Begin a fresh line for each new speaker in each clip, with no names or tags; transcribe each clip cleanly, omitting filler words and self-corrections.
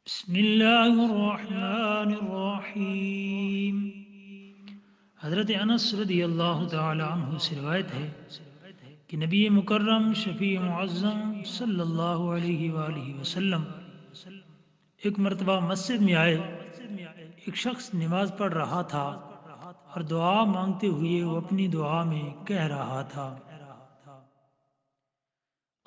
بسم اللہ الرحمن الرحیم۔ حضرت انس رضی اللہ تعالی عنہ سے روایت ہے کہ نبی مکرم شفیع معظم صلی اللہ علیہ وآلہ وسلم ایک مرتبہ مسجد میں آئے۔ ایک شخص نماز پڑھ رہا تھا اور دعا مانگتے ہوئے وہ اپنی دعا میں کہہ رہا تھا: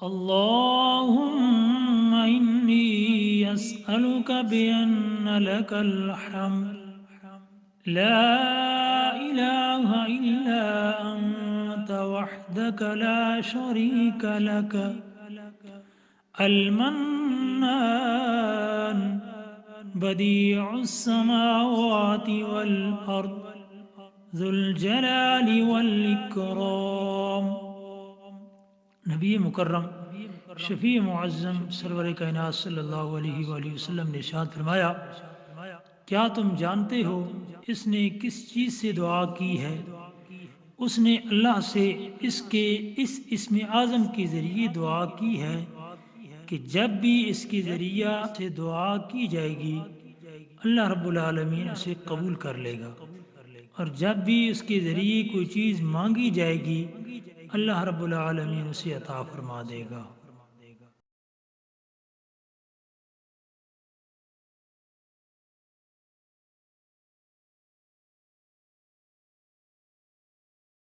اللهم إني أسألك بأن لك الحمد لا إله إلا أنت وحدك لا شريك لك المنان بديع السماوات والأرض ذو الجلال والإكرام۔ نبی مکرم شفیع معظم سرور کائنات صلی اللہ علیہ وآلہ وسلم نے ارشاد فرمایا: کیا تم جانتے ہو اس نے کس چیز سے دعا کی ہے؟ اس نے اللہ سے اس اسم اعظم کے ذریعے دعا کی ہے کہ جب بھی اس کے ذریعہ سے دعا کی جائے گی اللہ رب العالمین اسے قبول کر لے گا، اور جب بھی اس کے ذریعے کوئی چیز مانگی جائے گی اللہ رب العالمین اسے عطا فرما دے گا۔